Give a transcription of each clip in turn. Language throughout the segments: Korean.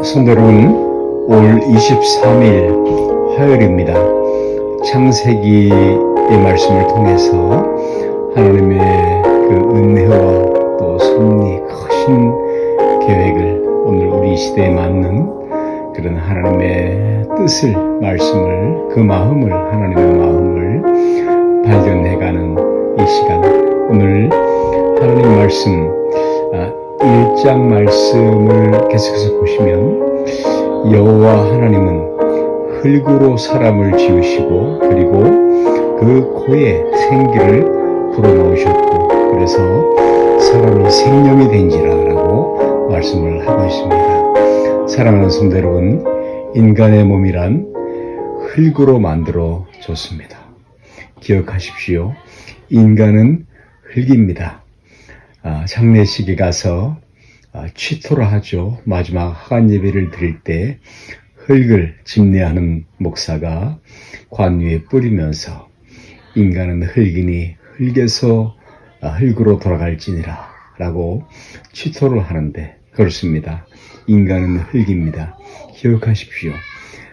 성도 여러분, 5월 23일 화요일입니다. 창세기의 말씀을 통해서 하나님의 그 은혜와 또 섭리 크신 계획을 오늘 우리 시대에 맞는 그런 하나님의 뜻을, 말씀을, 그 마음을, 하나님의 마음을 발견해가는 이 시간, 오늘 하나님 말씀 1장 말씀을 계속해서 보시면 여호와 하나님은 흙으로 사람을 지으시고 그리고 그 코에 생기를 불어넣으셨고 그래서 사람이 생명이 된지라 라고 말씀을 하고 있습니다. 사랑하는 성도 여러분, 인간의 몸이란 흙으로 만들어 졌습니다. 기억하십시오. 인간은 흙입니다. 장례식에 가서 취토를 하죠. 마지막 하간 예배를 드릴 때 흙을 집례하는 목사가 관 위에 뿌리면서 인간은 흙이니 흙에서 흙으로 돌아갈지니라 라고 취토를 하는데, 그렇습니다. 인간은 흙입니다. 기억하십시오.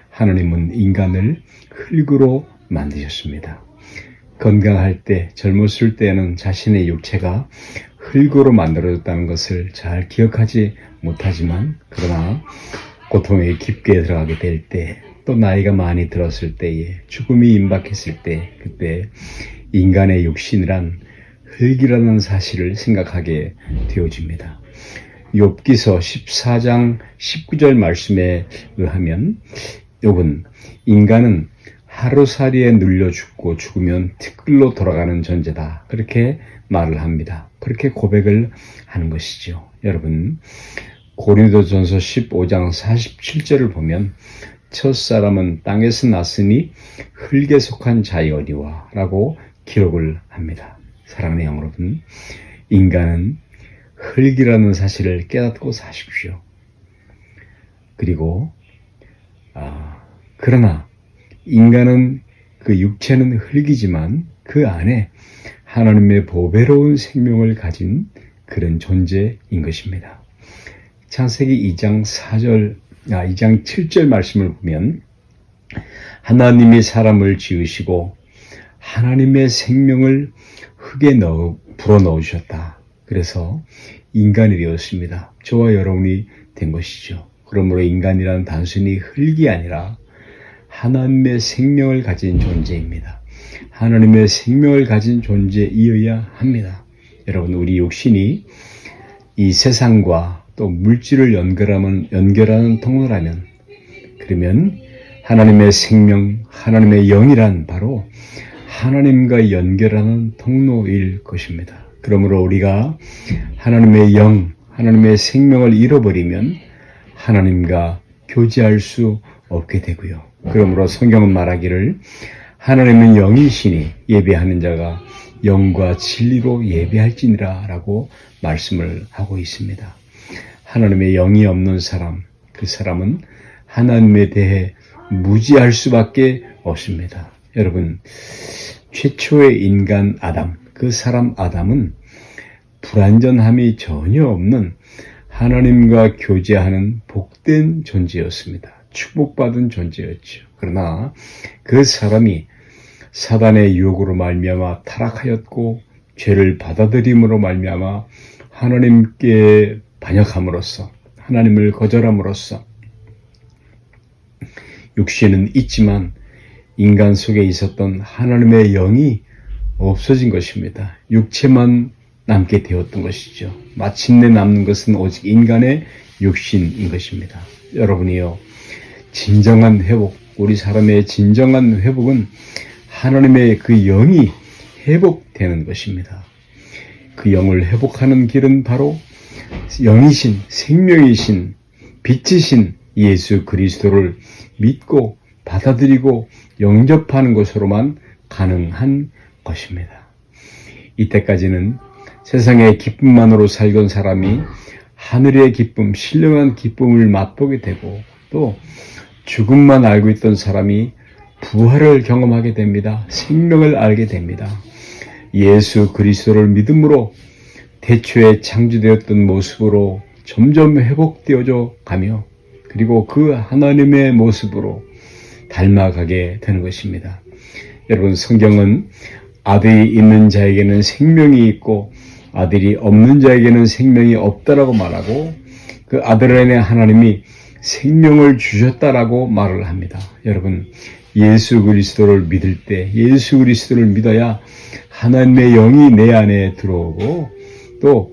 하나님은 인간을 흙으로 만드셨습니다. 건강할 때, 젊었을 때는 자신의 육체가 흙으로 만들어졌다는 것을 잘 기억하지 못하지만, 그러나 고통에 깊게 들어가게 될 때, 또 나이가 많이 들었을 때에, 죽음이 임박했을 때, 그때 인간의 육신이란 흙이라는 사실을 생각하게 되어집니다. 욥기서 14장 19절 말씀에 의하면 욥은 인간은 하루살이에 눌려 죽고 죽으면 티끌로 돌아가는 존재다, 그렇게 말을 합니다. 그렇게 고백을 하는 것이죠. 여러분, 고린도전서 15장 47절을 보면 첫사람은 땅에서 났으니 흙에 속한 자이오니와 라고 기록을 합니다. 사랑하는 여러분, 인간은 흙이라는 사실을 깨닫고 사십시오. 그리고 그러나 인간은 그 육체는 흙이지만 그 안에 하나님의 보배로운 생명을 가진 그런 존재인 것입니다. 창세기 2장 7절 말씀을 보면 하나님이 사람을 지으시고 하나님의 생명을 흙에 불어넣으셨다. 그래서 인간이 되었습니다. 저와 여러분이 된 것이죠. 그러므로 인간이란 단순히 흙이 아니라 하나님의 생명을 가진 존재입니다. 하나님의 생명을 가진 존재이어야 합니다. 여러분, 우리 육신이 이 세상과 또 물질을 연결하는 통로라면, 그러면 하나님의 생명, 하나님의 영이란 바로 하나님과 연결하는 통로일 것입니다. 그러므로 우리가 하나님의 영, 하나님의 생명을 잃어버리면 하나님과 교제할 수 없게 되고요. 그러므로 성경은 말하기를 하나님은 영이시니 예배하는 자가 영과 진리로 예배할지니라 라고 말씀을 하고 있습니다. 하나님의 영이 없는 사람, 그 사람은 하나님에 대해 무지할 수밖에 없습니다. 여러분, 최초의 인간 아담, 그 사람 아담은 불완전함이 전혀 없는 하나님과 교제하는 복된 존재였습니다. 축복받은 존재였죠. 그러나 그 사람이 사단의 유혹으로 말미암아 타락하였고 죄를 받아들임으로 말미암아 하나님께 반역함으로써, 하나님을 거절함으로써 육신은 있지만 인간 속에 있었던 하나님의 영이 없어진 것입니다. 육체만 남게 되었던 것이죠. 마침내 남는 것은 오직 인간의 육신인 것입니다. 여러분이요, 진정한 회복, 우리 사람의 진정한 회복은 하나님의 그 영이 회복되는 것입니다. 그 영을 회복하는 길은 바로 영이신, 생명이신, 빛이신 예수 그리스도를 믿고 받아들이고 영접하는 것으로만 가능한 것입니다. 이때까지는 세상의 기쁨만으로 살던 사람이 하늘의 기쁨, 신령한 기쁨을 맛보게 되고, 또 죽음만 알고 있던 사람이 부활을 경험하게 됩니다. 생명을 알게 됩니다. 예수 그리스도를 믿음으로 태초에 창조되었던 모습으로 점점 회복되어져 가며, 그리고 그 하나님의 모습으로 닮아가게 되는 것입니다. 여러분, 성경은 아들이 있는 자에게는 생명이 있고 아들이 없는 자에게는 생명이 없다라고 말하고 그 아들 안에 하나님이 생명을 주셨다라고 말을 합니다. 여러분, 예수 그리스도를 믿을 때 예수 그리스도를 믿어야 하나님의 영이 내 안에 들어오고 또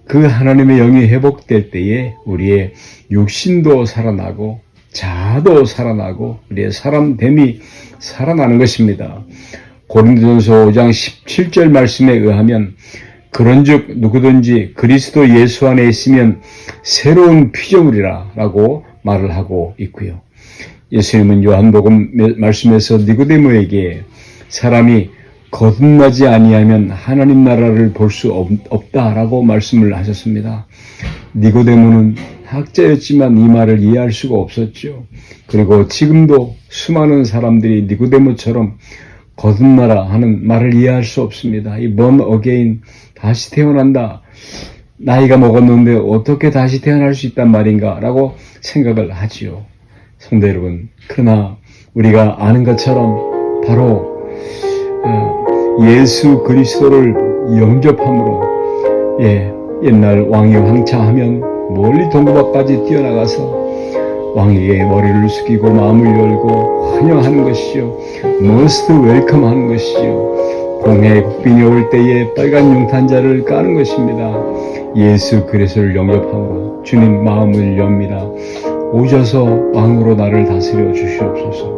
그 하나님의 영이 회복될 때에 우리의 육신도 살아나고 자아도 살아나고 우리의 사람됨이 살아나는 것입니다. 고린도전서 5장 17절 말씀에 의하면 그런즉 누구든지 그리스도 예수 안에 있으면 새로운 피조물이라 라고 말을 하고 있고요. 예수님은 요한복음 말씀에서 니고데모에게 사람이 거듭나지 아니하면 하나님 나라를 볼 수 없다라고 말씀을 하셨습니다. 니고데모는 학자였지만 이 말을 이해할 수가 없었죠. 그리고 지금도 수많은 사람들이 니고데모처럼 거듭나라 하는 말을 이해할 수 없습니다. 이 born again, 다시 태어난다. 나이가 먹었는데 어떻게 다시 태어날 수 있단 말인가 라고 생각을 하지요. 성도 여러분, 그러나 우리가 아는 것처럼 바로 예수 그리스도를 영접함으로 옛날 왕이 황창하면 멀리 동고밭까지 뛰어나가서 왕에게 머리를 숙이고 마음을 열고 환영하는 것이요, most welcome 하는 것이요, 공회 국빈이 올 때에 빨간 용탄자를 까는 것입니다. 예수 그리스도를 영접함으로 주님 마음을 엽니다. 오셔서 왕으로 나를 다스려 주시옵소서.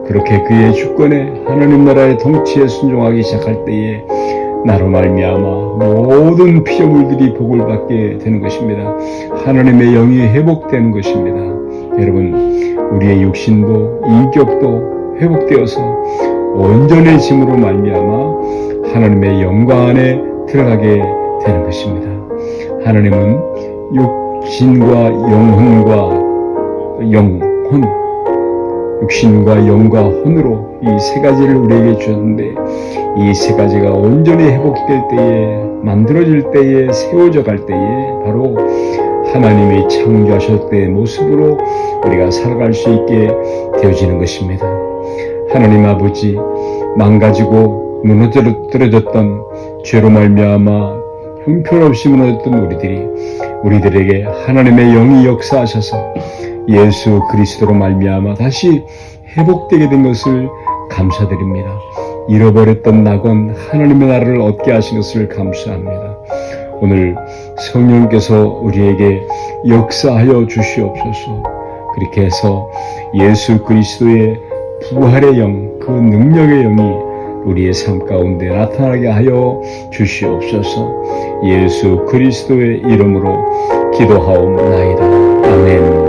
그렇게 그의 주권에 하나님 나라의 통치에 순종하기 시작할 때에 나로 말미암아 모든 피조물들이 복을 받게 되는 것입니다. 하나님의 영이 회복되는 것입니다. 여러분, 우리의 육신도 인격도 회복되어서 온전해짐으로 말미암아 하나님의 영광 안에 들어가게 되는 것입니다. 하나님은 육신과 육신과 영과 혼으로 이 세 가지를 우리에게 주셨는데 이 세 가지가 온전히 회복될 때에, 만들어질 때에, 세워져 갈 때에 바로 하나님이 창조하셨을 때의 모습으로 우리가 살아갈 수 있게 되어지는 것입니다. 하나님 아버지, 망가지고 무너뜨려졌던 죄로 말미암아 형편없이 무너졌던 우리들에게 하나님의 영이 역사하셔서 예수 그리스도로 말미암아 다시 회복되게 된 것을 감사드립니다. 잃어버렸던 낙원 하나님의 나라를 얻게 하신 것을 감사합니다. 오늘 성령께서 우리에게 역사하여 주시옵소서. 그렇게 해서 예수 그리스도의 부활의 영, 그 능력의 영이 우리의 삶 가운데 나타나게 하여 주시옵소서. 예수 그리스도의 이름으로 기도하옵나이다. 아멘.